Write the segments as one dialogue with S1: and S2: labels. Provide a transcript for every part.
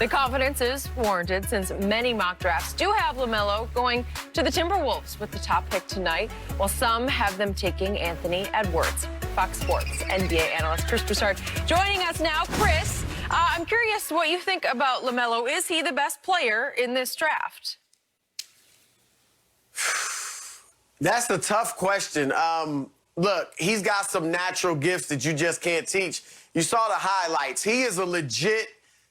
S1: The confidence is warranted since many mock drafts do have LaMelo going to the Timberwolves with the top pick tonight, while some have them taking Anthony Edwards. Fox Sports NBA analyst Chris Broussard joining us now. Chris, I'm curious what you think about LaMelo. Is he the best player in this draft?
S2: That's a tough question. Look, he's got some natural gifts that you just can't teach. You saw the highlights. He is a legit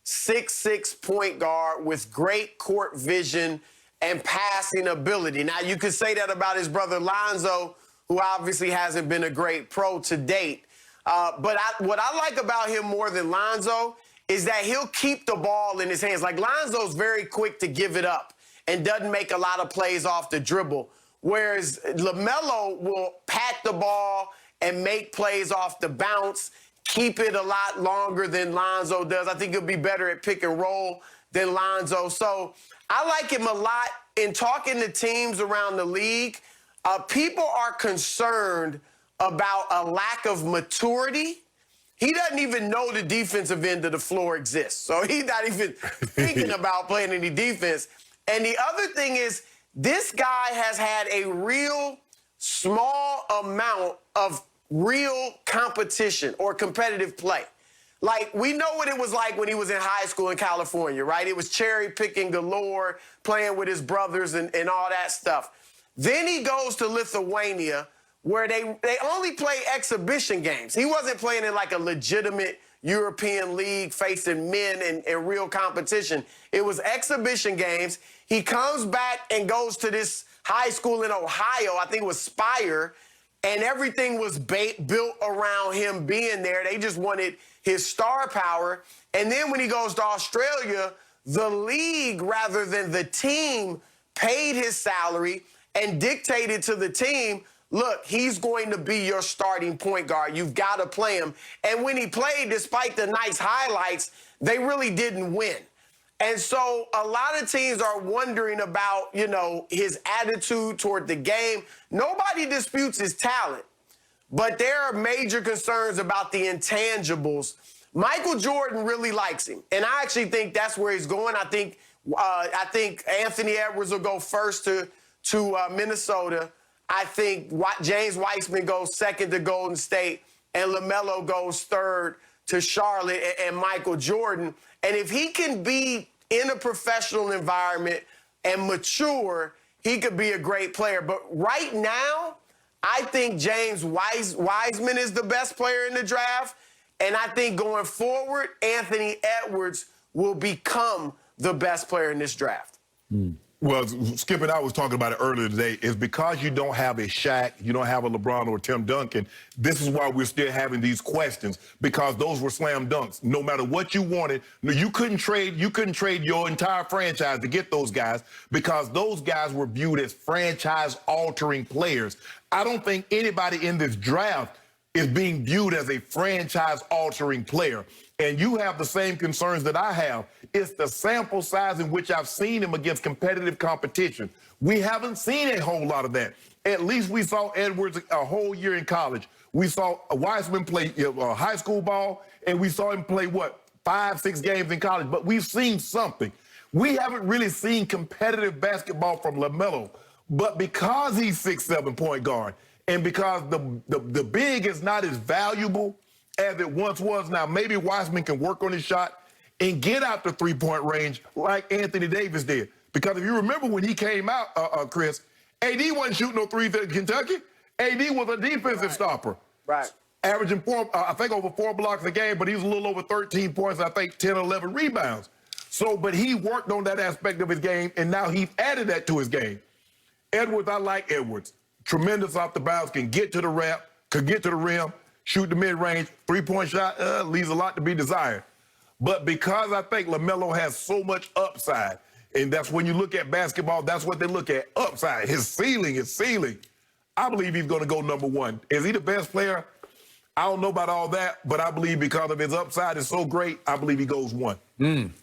S2: 6'6" point guard with great court vision and passing ability. Now, you could say that about his brother Lonzo, who obviously hasn't been a great pro to date. But what I like about him more than Lonzo is that he'll keep the ball in his hands. Like, Lonzo's very quick to give it up and doesn't make a lot of plays off the dribble, whereas LaMelo will pat the ball and make plays off the bounce, keep it a lot longer than Lonzo does. I think he'll be better at pick and roll than Lonzo. So I like him a lot. In talking to teams around the league, people are concerned about a lack of maturity. He doesn't even know the defensive end of the floor exists. So he's not even thinking about playing any defense. And the other thing is, this guy has had a real small amount of real competition or competitive play. Like, we know what it was like when he was in high school in California, right? It was cherry picking galore, playing with his brothers and all that stuff. Then he goes to Lithuania, where they only play exhibition games. He wasn't playing in like a legitimate European league facing men in real competition. It was exhibition games. He comes back and goes to this high school in Ohio, I think it was Spire, and everything was built around him being there. They just wanted his star power. And then when he goes to Australia, the league, rather than the team, paid his salary and dictated to the team, look, he's going to be your starting point guard. You've got to play him. And when he played, despite the nice highlights, they really didn't win. And so a lot of teams are wondering about, you know, his attitude toward the game. Nobody disputes his talent, but there are major concerns about the intangibles. Michael Jordan really likes him, and I actually think that's where he's going. I think Anthony Edwards will go first to Minnesota. I think James Wiseman goes second to Golden State, and LaMelo goes third to Charlotte and Michael Jordan. And if he can be in a professional environment and mature, he could be a great player. But right now, I think James Wiseman is the best player in the draft. And I think going forward, Anthony Edwards will become the best player in this draft.
S3: Well, Skip and I was talking about it earlier today. It's because you don't have a Shaq, you don't have a LeBron or Tim Duncan. This is why we're still having these questions, because those were slam dunks. No matter what you wanted, you couldn't trade your entire franchise to get those guys, because those guys were viewed as franchise-altering players. I don't think anybody in this draft is being viewed as a franchise-altering player. And you have the same concerns that I have. It's the sample size in which I've seen him against competitive competition. We haven't seen a whole lot of that. At least we saw Edwards a whole year in college. We saw Wiseman play high school ball, and we saw him play, 5-6 games in college. But we've seen something. We haven't really seen competitive basketball from LaMelo. But because he's 6'7" point guard, and because the big is not as valuable as it once was. Now, maybe Wiseman can work on his shot and get out the three-point range like Anthony Davis did. Because if you remember when he came out, Chris, AD wasn't shooting no threes at Kentucky. AD was a defensive stopper.
S2: Right.
S3: Averaging over 4 blocks a game, but he was a little over 13 points, I think 10 or 11 rebounds. So, but he worked on that aspect of his game, and now he's added that to his game. Edwards, I like Edwards. Tremendous off the bounce, can get to the rim, shoot the mid-range, three-point shot, leaves a lot to be desired. But because I think LaMelo has so much upside, and that's when you look at basketball, that's what they look at, upside. His ceiling is ceiling. I believe he's going to go #1. Is he the best player? I don't know about all that, but I believe because of his upside is so great, I believe he goes 1.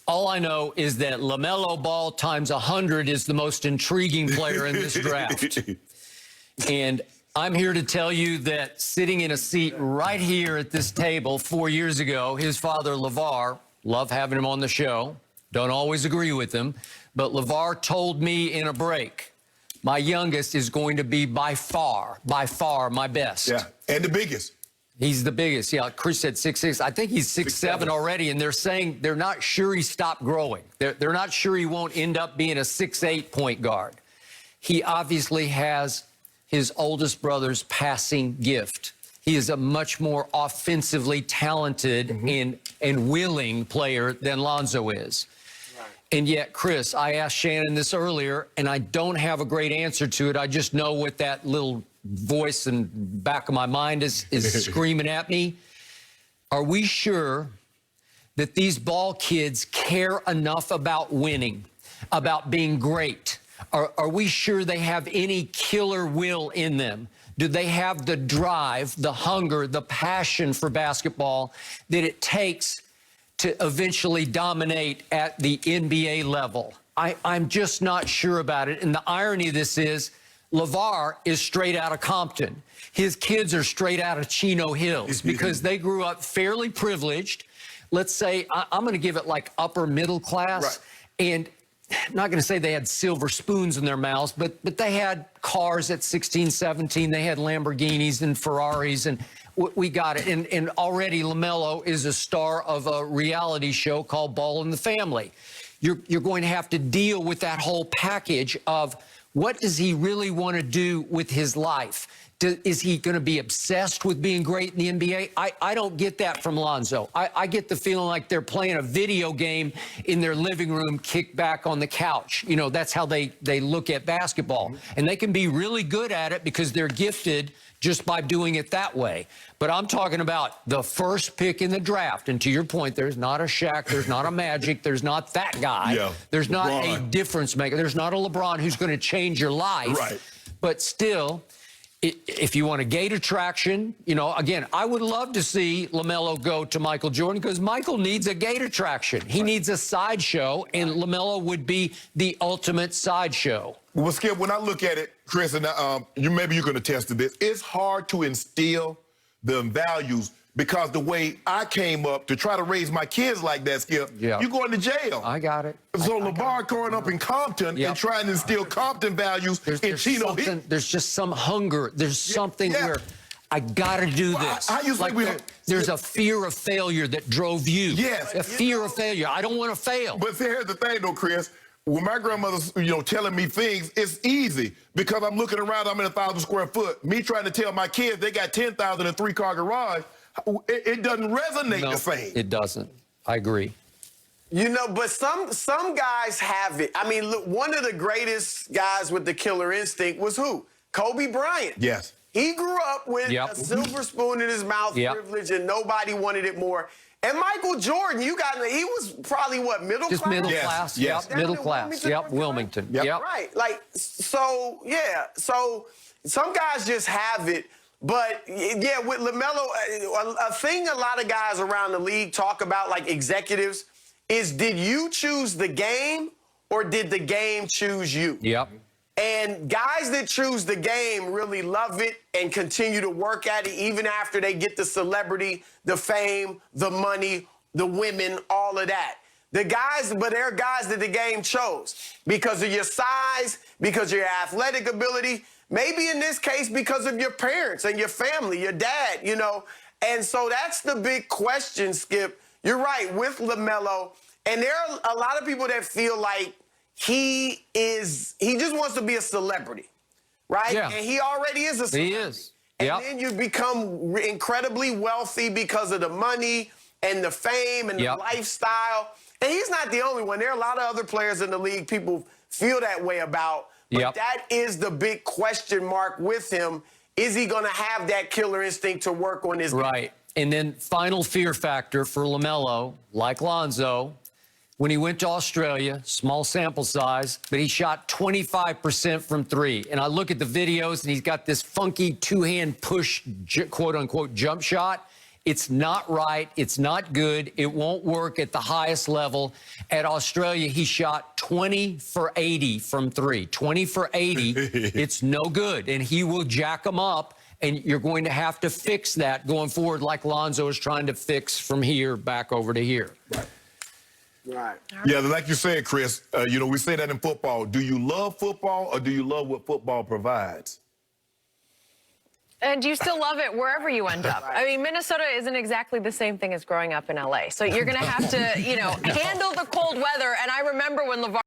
S4: All I know is that LaMelo Ball times 100 is the most intriguing player in this draft. And I'm here to tell you that sitting in a seat right here at this table 4 years ago, his father, LeVar, Love having him on the show. Don't always agree with him. But LeVar told me in a break, my youngest is going to be by far my best.
S3: Yeah, and the biggest.
S4: He's the biggest. Yeah, Chris said 6'6". I think he's 6'7" already, and they're saying they're not sure he stopped growing. They're not sure he won't end up being a 6'8" point guard. He obviously has his oldest brother's passing gift. He is a much more offensively talented and willing player than Lonzo is. Right. And yet, Chris, I asked Shannon this earlier, and I don't have a great answer to it. I just know what that little voice in the back of my mind is screaming at me. Are we sure that these Ball kids care enough about winning, about being great? Are we sure they have any killer will in them? Do they have the drive, the hunger, the passion for basketball that it takes to eventually dominate at the NBA level? I'm just not sure about it. And the irony of this is LeVar is straight out of Compton. His kids are straight out of Chino Hills because they grew up fairly privileged. Let's say, I'm going to give it like upper middle class.
S3: Right.
S4: And I'm not going to say they had silver spoons in their mouths, but they had cars at 16, 17. They had Lamborghinis and Ferraris, and we got it. And already LaMelo is a star of a reality show called Ball in the Family. You're going to have to deal with that whole package of what does he really want to do with his life? Is he going to be obsessed with being great in the NBA? I don't get that from Lonzo. I get the feeling like they're playing a video game in their living room, kicked back on the couch. You know, that's how they look at basketball. And they can be really good at it because they're gifted just by doing it that way. But I'm talking about the first pick in the draft. And to your point, there's not a Shaq, there's not a Magic, there's not that guy.
S3: Yeah,
S4: there's not
S3: LeBron.
S4: a difference maker. There's not a LeBron who's going to change your life.
S3: Right.
S4: But still, if you want a gate attraction, you know, again, I would love to see LaMelo go to Michael Jordan because Michael needs a gate attraction. He needs a sideshow, and LaMelo would be the ultimate sideshow.
S3: Well, Skip, when I look at it, Chris, and maybe you can attest to this, it's hard to instill the values because the way I came up to try to raise my kids like that, Skip, you're going to jail.
S4: I got it.
S3: So LeVar growing up in Compton and trying to instill Compton values in Chino Hills.
S4: There's just some hunger. There's something where I got to do this. There's a fear of failure that drove you.
S3: Yes.
S4: A fear of failure. I don't want to fail.
S3: But see, here's the thing, though, Chris. When my grandmother's, telling me things, it's easy because I'm looking around, I'm in 1,000 square foot. Me trying to tell my kids they got 10,000 in a 3-car garage, it doesn't resonate the same.
S4: It doesn't. I agree.
S2: You know, but some guys have it. I mean, look, one of the greatest guys with the killer instinct was who? Kobe Bryant.
S3: Yes.
S2: He grew up with a silver spoon in his mouth, privilege, and nobody wanted it more. And Michael Jordan, he was probably what, middle class?
S4: Just middle class.
S3: Yes.
S4: Yep, middle class. Wilmington. Yep.
S2: Right. Like, so, yeah. So some guys just have it. But, yeah, with LaMelo, a thing a lot of guys around the league talk about, like executives, is did you choose the game or did the game choose you?
S4: Yep.
S2: And guys that choose the game really love it and continue to work at it even after they get the celebrity, the fame, the money, the women, all of that. But there are guys that the game chose because of your size, because of your athletic ability, maybe in this case because of your parents and your family, your dad, And so that's the big question, Skip. You're right, with LaMelo. And there are a lot of people that feel like he just wants to be a celebrity, right?
S4: Yeah.
S2: And he already is a celebrity.
S4: He is.
S2: And then you become incredibly wealthy because of the money and the fame and the lifestyle. And he's not the only one. There are a lot of other players in the league people feel that way about. But that is the big question mark with him. Is he going to have that killer instinct to work on his game?
S4: Right. And then final fear factor for LaMelo, like Lonzo, when he went to Australia, small sample size, but he shot 25% from 3. And I look at the videos, and he's got this funky two-hand push, quote-unquote, jump shot. It's not right. It's not good. It won't work at the highest level. At Australia, he shot 20 for 80 from 3. 20 for 80. It's no good. And he will jack them up, and you're going to have to fix that going forward like Lonzo is trying to fix from here back over to here.
S3: Right.
S2: Right.
S3: Yeah, like you said, Chris, you know, we say that in football. Do you love football or do you love what football provides?
S1: And do you still love it wherever you end up? I mean, Minnesota isn't exactly the same thing as growing up in LA. So you're going to have to, you know, handle the cold weather. And I remember when LeVar